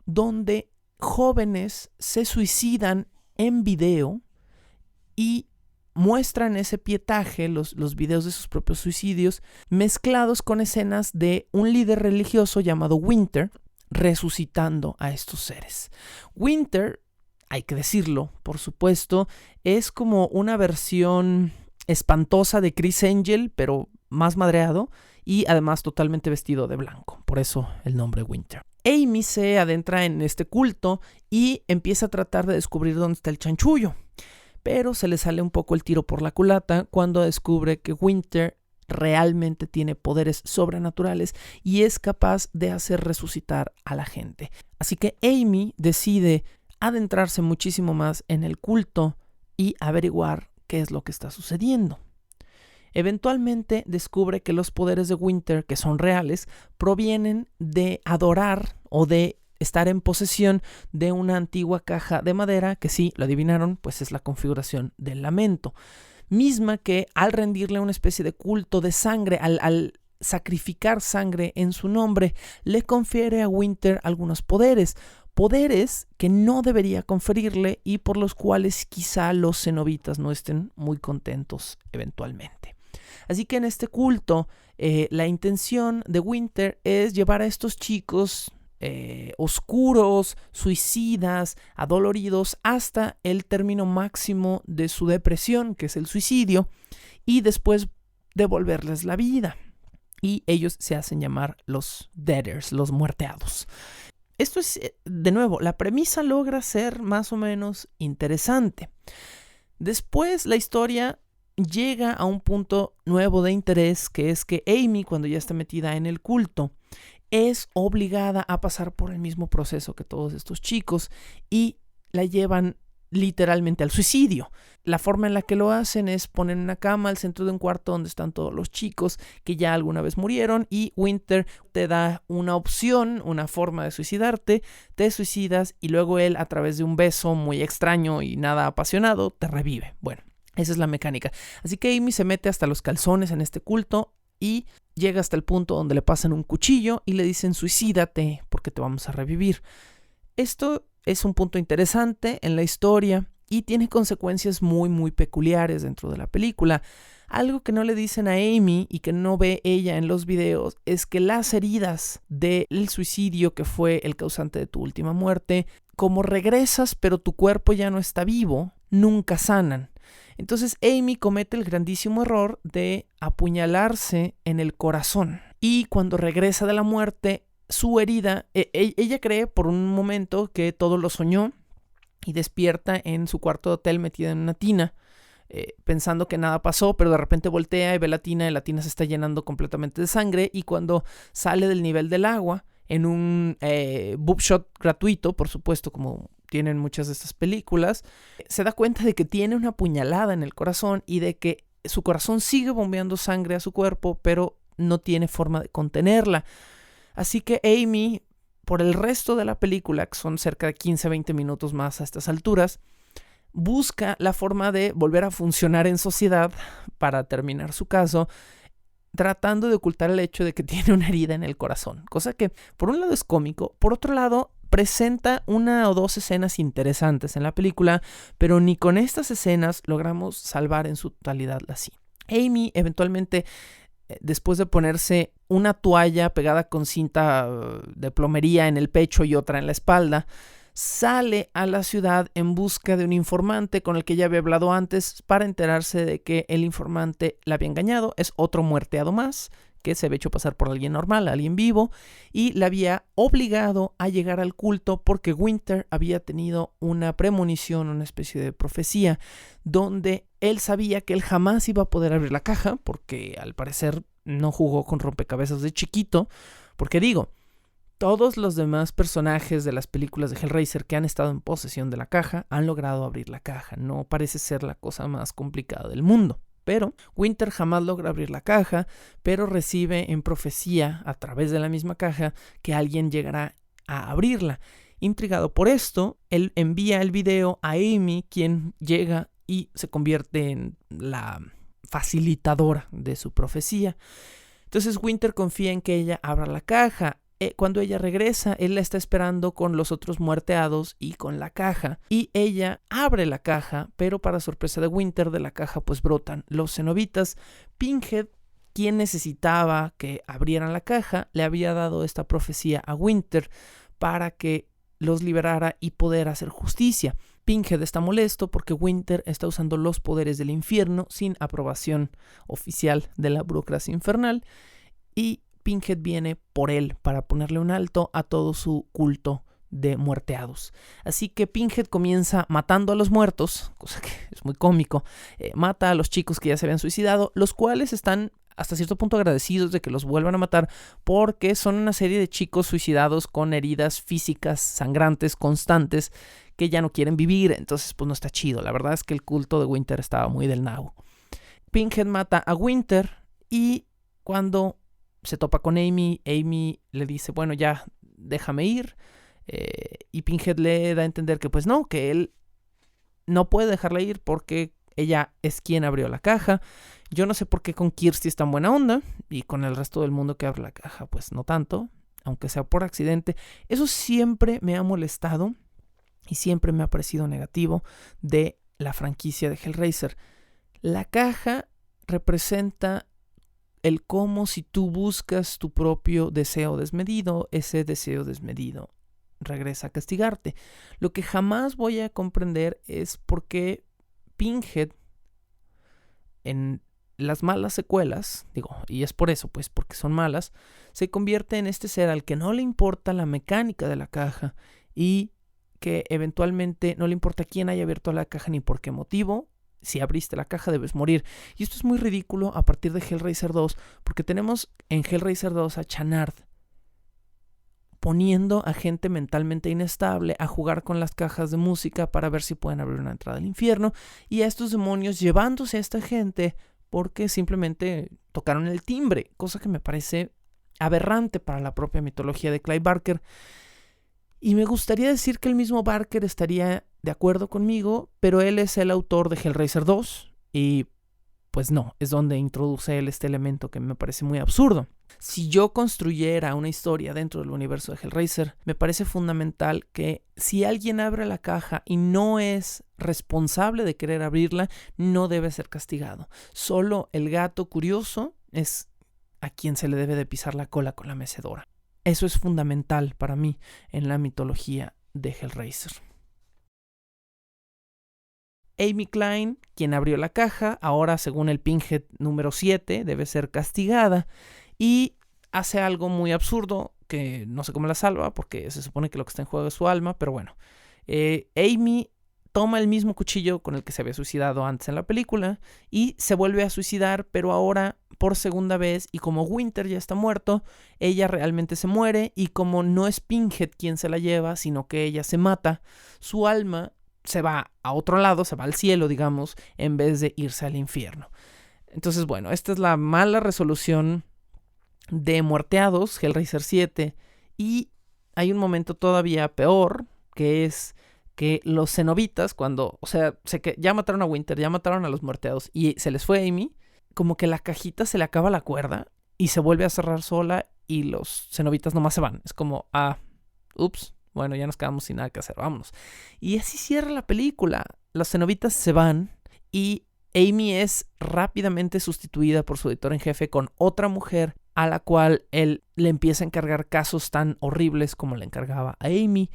donde jóvenes se suicidan en video y muestran ese pietaje, los videos de sus propios suicidios, mezclados con escenas de un líder religioso llamado Winter resucitando a estos seres. Winter, hay que decirlo, por supuesto, es como una versión espantosa de Chris Angel, pero más madreado y además totalmente vestido de blanco. Por eso el nombre Winter. Amy se adentra en este culto y empieza a tratar de descubrir dónde está el chanchullo. Pero se le sale un poco el tiro por la culata cuando descubre que Winter realmente tiene poderes sobrenaturales y es capaz de hacer resucitar a la gente. Así que Amy decide adentrarse muchísimo más en el culto y averiguar qué es lo que está sucediendo. Eventualmente descubre que los poderes de Winter, que son reales, provienen de adorar o de estar en posesión de una antigua caja de madera que, sí, lo adivinaron, pues es la configuración del lamento, misma que al rendirle una especie de culto de sangre, al sacrificar sangre en su nombre, le confiere a Winter algunos poderes que no debería conferirle y por los cuales quizá los cenobitas no estén muy contentos eventualmente. Así que en este culto, la intención de Winter es llevar a estos chicos oscuros, suicidas, adoloridos, hasta el término máximo de su depresión, que es el suicidio, y después devolverles la vida. Y ellos se hacen llamar los Deaders, los muerteados. Esto es, de nuevo, la premisa logra ser más o menos interesante. Después la historia llega a un punto nuevo de interés, que es que Amy, cuando ya está metida en el culto, es obligada a pasar por el mismo proceso que todos estos chicos y la llevan literalmente al suicidio. La forma en la que lo hacen es poner una cama al centro de un cuarto donde están todos los chicos que ya alguna vez murieron y Winter te da una opción, una forma de suicidarte, te suicidas y luego él, a través de un beso muy extraño y nada apasionado, te revive. Bueno, Esa es la mecánica. Así que Amy se mete hasta los calzones en este culto y llega hasta el punto donde le pasan un cuchillo y le dicen suicídate porque te vamos a revivir. Esto es un punto interesante en la historia y tiene consecuencias muy muy peculiares dentro de la película. Algo que no le dicen a Amy y que no ve ella en los videos es que las heridas del suicidio que fue el causante de tu última muerte, como regresas pero tu cuerpo ya no está vivo, nunca sanan. Entonces Amy comete el grandísimo error de apuñalarse en el corazón. Y cuando regresa de la muerte, su herida, ella cree por un momento que todo lo soñó y despierta en su cuarto de hotel metida en una tina, pensando que nada pasó, pero de repente voltea y ve la tina y la tina se está llenando completamente de sangre. Y cuando sale del nivel del agua, en un boob shot gratuito, por supuesto, como tienen muchas de estas películas, se da cuenta de que tiene una puñalada en el corazón y de que su corazón sigue bombeando sangre a su cuerpo, pero no tiene forma de contenerla. Así que Amy, por el resto de la película, que son cerca de 15-20 minutos más a estas alturas, busca la forma de volver a funcionar en sociedad para terminar su caso, tratando de ocultar el hecho de que tiene una herida en el corazón. Cosa que, por un lado, es cómico, por otro lado, presenta una o dos escenas interesantes en la película, pero ni con estas escenas logramos salvar en su totalidad la cinta. Amy, eventualmente, después de ponerse una toalla pegada con cinta de plomería en el pecho y otra en la espalda, sale a la ciudad en busca de un informante con el que ya había hablado antes para enterarse de que el informante la había engañado. Es otro muerteado más que se había hecho pasar por alguien normal, alguien vivo, y la había obligado a llegar al culto porque Winter había tenido una premonición, una especie de profecía, donde él sabía que él jamás iba a poder abrir la caja porque al parecer no jugó con rompecabezas de chiquito, porque digo, todos los demás personajes de las películas de Hellraiser que han estado en posesión de la caja han logrado abrir la caja. No parece ser la cosa más complicada del mundo. Pero Winter jamás logra abrir la caja, pero recibe en profecía a través de la misma caja que alguien llegará a abrirla. Intrigado por esto, él envía el video a Amy, quien llega y se convierte en la facilitadora de su profecía. Entonces Winter confía en que ella abra la caja. Cuando ella regresa, él la está esperando con los otros muerteados y con la caja. Y ella abre la caja, pero para sorpresa de Winter, de la caja pues brotan los cenobitas. Pinhead, quien necesitaba que abrieran la caja, le había dado esta profecía a Winter para que los liberara y poder hacer justicia. Pinhead está molesto porque Winter está usando los poderes del infierno sin aprobación oficial de la burocracia infernal. Y Pinhead viene por él para ponerle un alto a todo su culto de muerteados. Así que Pinhead comienza matando a los muertos, cosa que es muy cómico. Mata a los chicos que ya se habían suicidado, los cuales están hasta cierto punto agradecidos de que los vuelvan a matar porque son una serie de chicos suicidados con heridas físicas sangrantes constantes que ya no quieren vivir. Entonces pues no está chido. La verdad es que el culto de Winter estaba muy del nabo. Pinhead mata a Winter y cuando se topa con Amy, Amy le dice, bueno, ya déjame ir. Y Pinhead le da a entender que pues no, que él no puede dejarla ir porque ella es quien abrió la caja. Yo no sé por qué con Kirsty es tan buena onda y con el resto del mundo que abre la caja pues no tanto, aunque sea por accidente. Eso siempre me ha molestado y siempre me ha parecido negativo de la franquicia de Hellraiser. La caja representa el cómo si tú buscas tu propio deseo desmedido, ese deseo desmedido regresa a castigarte. Lo que jamás voy a comprender es por qué Pinhead en las malas secuelas, digo, y es por eso, pues porque son malas, se convierte en este ser al que no le importa la mecánica de la caja y que eventualmente no le importa quién haya abierto la caja ni por qué motivo. Si abriste la caja debes morir. Y esto es muy ridículo a partir de Hellraiser 2, porque tenemos en Hellraiser 2 a Channard poniendo a gente mentalmente inestable a jugar con las cajas de música para ver si pueden abrir una entrada al infierno, y a estos demonios llevándose a esta gente porque simplemente tocaron el timbre, cosa que me parece aberrante para la propia mitología de Clive Barker. Y me gustaría decir que el mismo Barker estaría de acuerdo conmigo, pero él es el autor de Hellraiser 2 Y pues no, es donde introduce él este elemento que me parece muy absurdo. Si yo construyera una historia dentro del universo de Hellraiser, me parece fundamental que si alguien abre la caja y no es responsable de querer abrirla, no debe ser castigado. Solo el gato curioso es a quien se le debe de pisar la cola con la mecedora. Eso es fundamental para mí en la mitología de Hellraiser. Amy Klein, quien abrió la caja, ahora según el Pinhead número 7, debe ser castigada y hace algo muy absurdo que no sé cómo la salva porque se supone que lo que está en juego es su alma, pero bueno. Amy toma el mismo cuchillo con el que se había suicidado antes en la película y se vuelve a suicidar, pero ahora por segunda vez, y como Winter ya está muerto, ella realmente se muere, y como no es Pinhead quien se la lleva, sino que ella se mata, su alma se va a otro lado, se va al cielo, digamos, en vez de irse al infierno. Entonces, bueno, esta es la mala resolución de Muerteados, Hellraiser 7, y hay un momento todavía peor, que es que los cenobitas, cuando, o sea, ya mataron a Winter, ya mataron a los Muerteados, y se les fue Amy, como que la cajita se le acaba la cuerda, y se vuelve a cerrar sola, y los cenobitas nomás se van. Es como, ups, bueno, ya nos quedamos sin nada que hacer, vámonos. Y así cierra la película. Los cenobitas se van y Amy es rápidamente sustituida por su editor en jefe con otra mujer a la cual él le empieza a encargar casos tan horribles como le encargaba a Amy.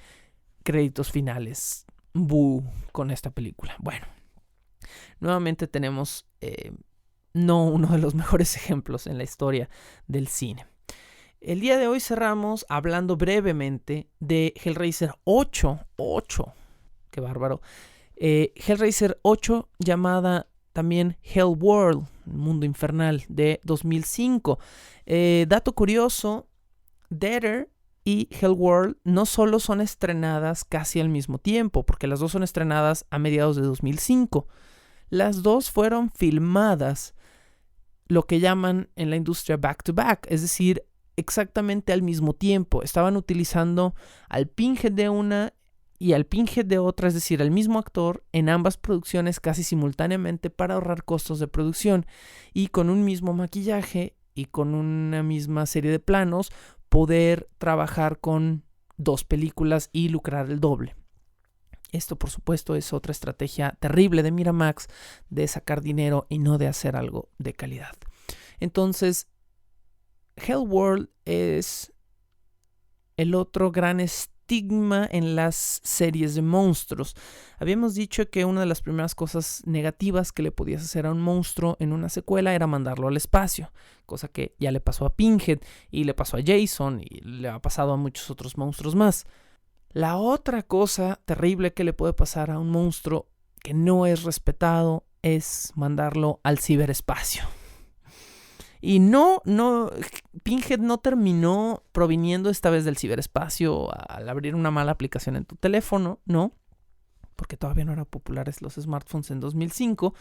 Créditos finales. Boo con esta película. Bueno, nuevamente tenemos no uno de los mejores ejemplos en la historia del cine. El día de hoy cerramos hablando brevemente de Hellraiser 8. ¡Qué bárbaro! Hellraiser 8, llamada también Hellworld, Mundo Infernal, de 2005. Dato curioso, Deader y Hellworld no solo son estrenadas casi al mismo tiempo, porque las dos son estrenadas a mediados de 2005. Las dos fueron filmadas, lo que llaman en la industria back to back, es decir, exactamente al mismo tiempo. Estaban utilizando al Pinhead de una y al Pinhead de otra, es decir, al mismo actor en ambas producciones casi simultáneamente para ahorrar costos de producción, y con un mismo maquillaje y con una misma serie de planos poder trabajar con dos películas y lucrar el doble. Esto, por supuesto, es otra estrategia terrible de Miramax de sacar dinero y no de hacer algo de calidad. Entonces, Hellworld es el otro gran estigma en las series de monstruos. Habíamos dicho que una de las primeras cosas negativas que le podías hacer a un monstruo en una secuela era mandarlo al espacio, cosa que ya le pasó a Pinhead y le pasó a Jason y le ha pasado a muchos otros monstruos más. La otra cosa terrible que le puede pasar a un monstruo que no es respetado es mandarlo al ciberespacio. Y Pinhead no terminó proviniendo esta vez del ciberespacio al abrir una mala aplicación en tu teléfono, no, porque todavía no eran populares los smartphones en 2005,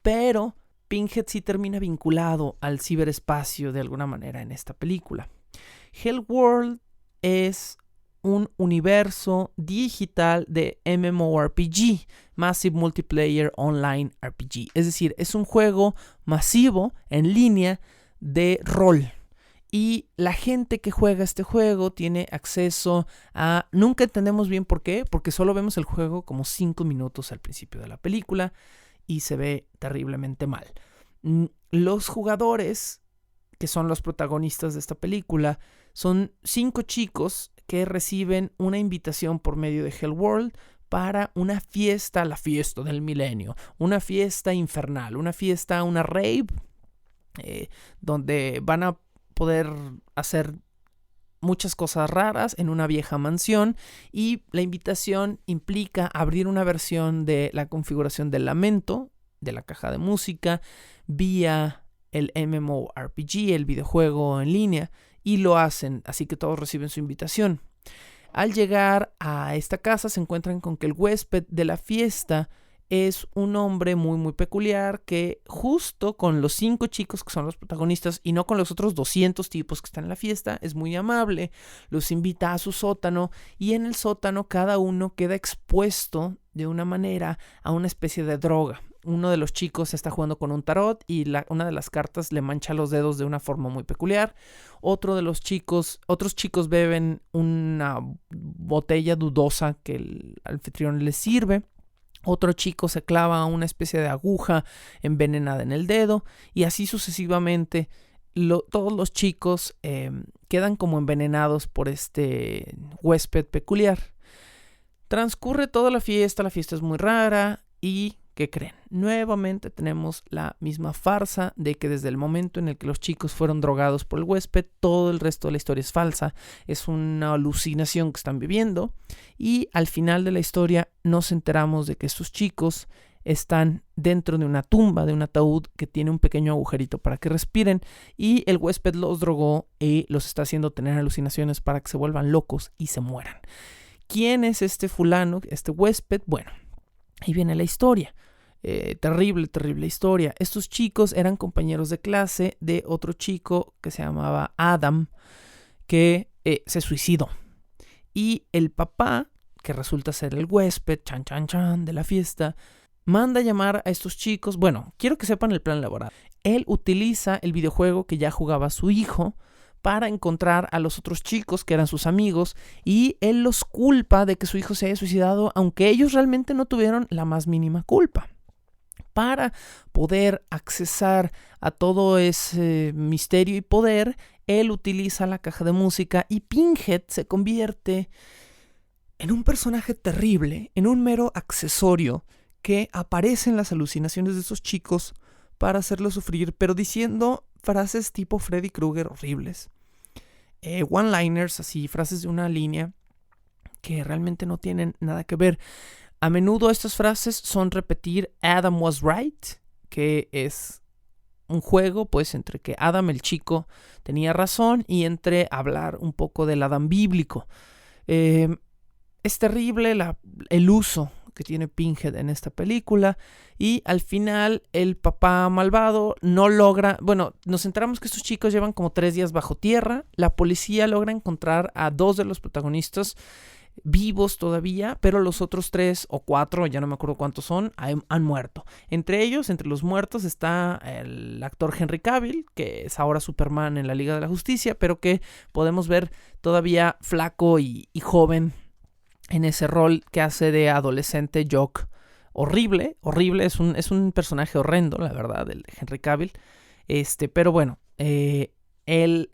pero Pinhead sí termina vinculado al ciberespacio de alguna manera en esta película. Hellworld es un universo digital de MMORPG, Massive Multiplayer Online RPG. Es decir, es un juego masivo en línea de rol. Y la gente que juega este juego tiene acceso a... Nunca entendemos bien por qué, porque solo vemos el juego como 5 minutos al principio de la película y se ve terriblemente mal. Los jugadores, que son los protagonistas de esta película, son 5 chicos que reciben una invitación por medio de Hellworld para una fiesta, la fiesta del milenio, una fiesta infernal, una rave, donde van a poder hacer muchas cosas raras en una vieja mansión, y la invitación implica abrir una versión de la configuración del lamento, de la caja de música, vía el MMORPG, el videojuego en línea, y lo hacen, así que todos reciben su invitación. Al llegar a esta casa se encuentran con que el huésped de la fiesta es un hombre muy muy peculiar que, justo con los 5 chicos que son los protagonistas y no con los otros 200 tipos que están en la fiesta, es muy amable, los invita a su sótano, y en el sótano cada uno queda expuesto de una manera a una especie de droga. uno de los chicos está jugando con un tarot y una de las cartas le mancha los dedos de una forma muy peculiar. Otros chicos beben una botella dudosa que el anfitrión les sirve. Otro chico se clava una especie de aguja envenenada en el dedo y así sucesivamente. Todos los chicos quedan como envenenados por este huésped peculiar. Transcurre toda la fiesta es muy rara y ¿qué creen? Nuevamente tenemos la misma farsa de que desde el momento en el que los chicos fueron drogados por el huésped, todo el resto de la historia es falsa, es una alucinación que están viviendo y al final de la historia nos enteramos de que estos chicos están dentro de una tumba, de un ataúd que tiene un pequeño agujerito para que respiren y el huésped los drogó y los está haciendo tener alucinaciones para que se vuelvan locos y se mueran. ¿Quién es este fulano, este huésped? Bueno, ahí viene la historia. Terrible historia. Estos chicos eran compañeros de clase de otro chico que se llamaba Adam, que se suicidó. Y el papá, que resulta ser el huésped, de la fiesta, manda a llamar a estos chicos. Bueno, quiero que sepan el plan laboral. Él utiliza el videojuego que ya jugaba su hijo para encontrar a los otros chicos que eran sus amigos y él los culpa de que su hijo se haya suicidado, aunque ellos realmente no tuvieron la más mínima culpa. Para poder accesar a todo ese misterio y poder, él utiliza la caja de música y Pinhead se convierte en un personaje terrible, en un mero accesorio que aparece en las alucinaciones de esos chicos para hacerlos sufrir, pero diciendo frases tipo Freddy Krueger horribles. One-liners, así, frases de una línea que realmente no tienen nada que ver. A menudo estas frases son repetir Adam was right, que es un juego pues entre que Adam el chico tenía razón y entre hablar un poco del Adán bíblico. Es terrible el uso que tiene Pinhead en esta película y al final el papá malvado no logra, nos enteramos que estos chicos llevan como 3 días bajo tierra, la policía logra encontrar a 2 de los protagonistas vivos todavía, pero los otros 3 o 4, ya no me acuerdo cuántos son, han muerto. Entre los muertos está el actor Henry Cavill, que es ahora Superman en la Liga de la Justicia, pero que podemos ver todavía flaco y joven en ese rol que hace de adolescente jock. Horrible, es un personaje horrendo, la verdad, el Henry Cavill. Pero bueno, él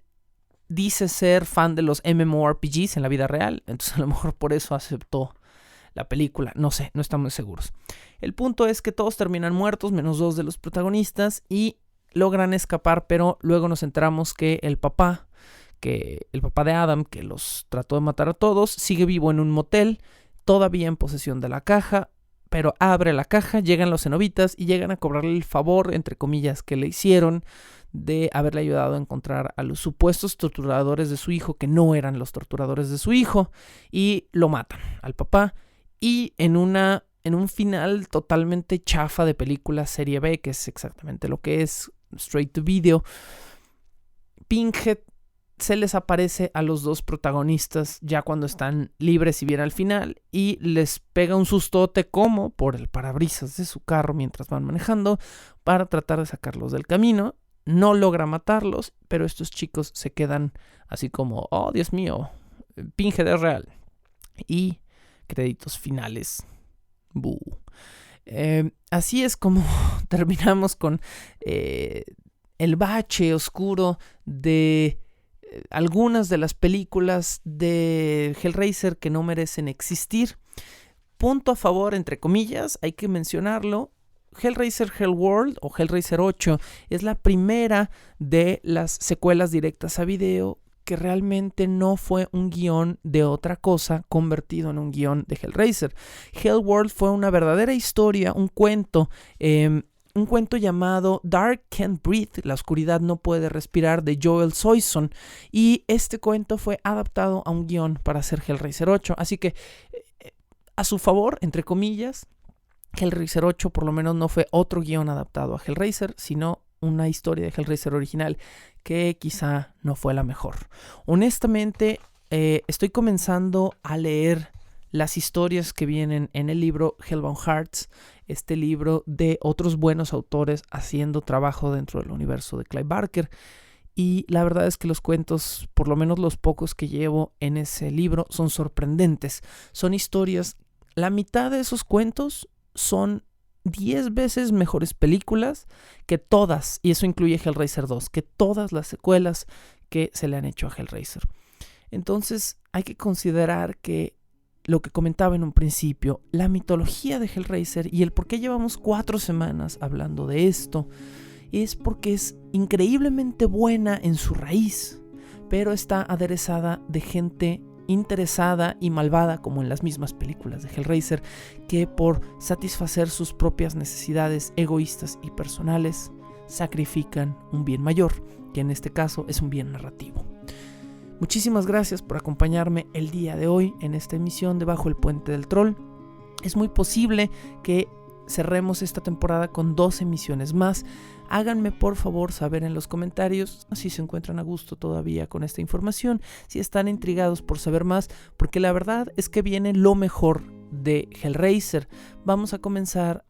dice ser fan de los MMORPGs en la vida real, entonces a lo mejor por eso aceptó la película, no sé, no estamos seguros. El punto es que todos terminan muertos, menos 2 de los protagonistas, y logran escapar, pero luego nos enteramos que el papá de Adam, que los trató de matar a todos, sigue vivo en un motel, todavía en posesión de la caja, pero abre la caja, llegan los cenobitas y llegan a cobrarle el favor, entre comillas, que le hicieron de haberle ayudado a encontrar a los supuestos torturadores de su hijo, que no eran los torturadores de su hijo, y lo matan al papá. Y en un final totalmente chafa de película serie B, que es exactamente lo que es, straight to video, Pinhead se les aparece a los 2 protagonistas ya cuando están libres y bien al final y les pega un sustote como por el parabrisas de su carro mientras van manejando para tratar de sacarlos del camino. No logra matarlos, pero estos chicos se quedan así como, oh Dios mío, Pinhead es real. Y créditos finales. Así es como terminamos con el bache oscuro de algunas de las películas de Hellraiser que no merecen existir. Punto a favor, entre comillas, hay que mencionarlo. Hellraiser Hellworld o Hellraiser 8 es la primera de las secuelas directas a video que realmente no fue un guión de otra cosa convertido en un guión de Hellraiser. Hellworld fue una verdadera historia, un cuento llamado Dark Can't Breathe, La oscuridad no puede respirar, de Joel Soisson, y este cuento fue adaptado a un guión para hacer Hellraiser 8, así que a su favor, entre comillas, Hellraiser 8 por lo menos no fue otro guión adaptado a Hellraiser, sino una historia de Hellraiser original que quizá no fue la mejor. Honestamente, estoy comenzando a leer las historias que vienen en el libro Hellbound Hearts. este libro de otros buenos autores haciendo trabajo dentro del universo de Clive Barker. Y la verdad es que los cuentos, por lo menos los pocos que llevo en ese libro, son sorprendentes. Son historias, la mitad de esos cuentos son 10 veces mejores películas que todas, y eso incluye Hellraiser 2, que todas las secuelas que se le han hecho a Hellraiser. Entonces hay que considerar que lo que comentaba en un principio, la mitología de Hellraiser y el por qué llevamos 4 semanas hablando de esto, es porque es increíblemente buena en su raíz, pero está aderezada de gente interesada y malvada, como en las mismas películas de Hellraiser, que por satisfacer sus propias necesidades egoístas y personales sacrifican un bien mayor, que en este caso es un bien narrativo. Muchísimas gracias por acompañarme el día de hoy en esta emisión de Bajo el Puente del Troll. Es muy posible que cerremos esta temporada con 2 emisiones más. Háganme por favor saber en los comentarios si se encuentran a gusto todavía con esta información, si están intrigados por saber más, porque la verdad es que viene lo mejor de Hellraiser. Vamos a comenzar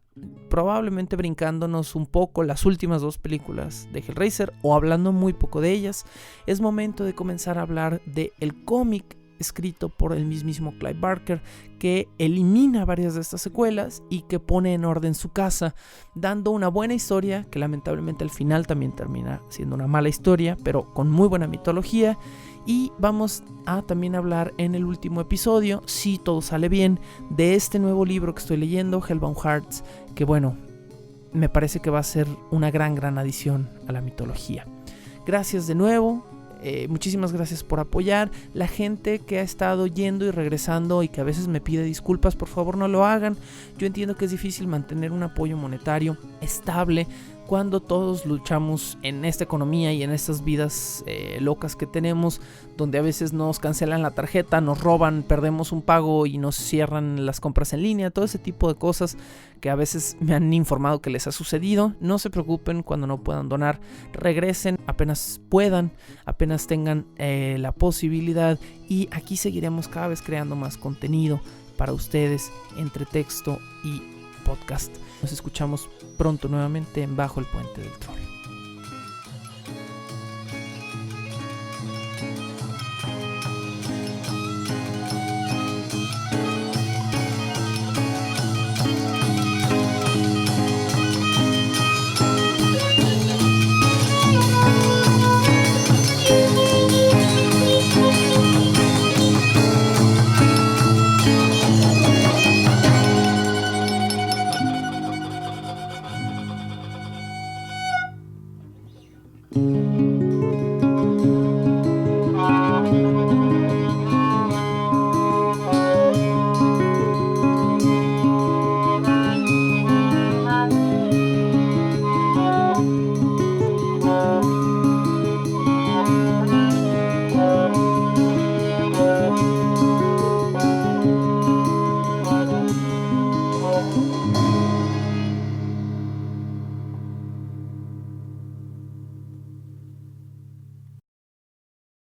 probablemente brincándonos un poco las últimas 2 películas de Hellraiser o hablando muy poco de ellas. Es momento de comenzar a hablar del cómic escrito por el mismísimo Clive Barker, que elimina varias de estas secuelas y que pone en orden su casa, dando una buena historia, que lamentablemente al final también termina siendo una mala historia, pero con muy buena mitología. Y vamos a también hablar en el último episodio, si todo sale bien, de este nuevo libro que estoy leyendo, Hellbound Hearts, que bueno, me parece que va a ser una gran adición a la mitología. Gracias de nuevo. Muchísimas gracias por apoyar. La gente que ha estado yendo y regresando y que a veces me pide disculpas, por favor no lo hagan. Yo entiendo que es difícil mantener un apoyo monetario estable cuando todos luchamos en esta economía y en estas vidas locas que tenemos, donde a veces nos cancelan la tarjeta, nos roban, perdemos un pago y nos cierran las compras en línea, todo ese tipo de cosas que a veces me han informado que les ha sucedido. No se preocupen cuando no puedan donar, regresen apenas puedan, apenas tengan la posibilidad, y aquí seguiremos cada vez creando más contenido para ustedes entre texto y podcast. Nos escuchamos pronto nuevamente en Bajo el Puente del Troll.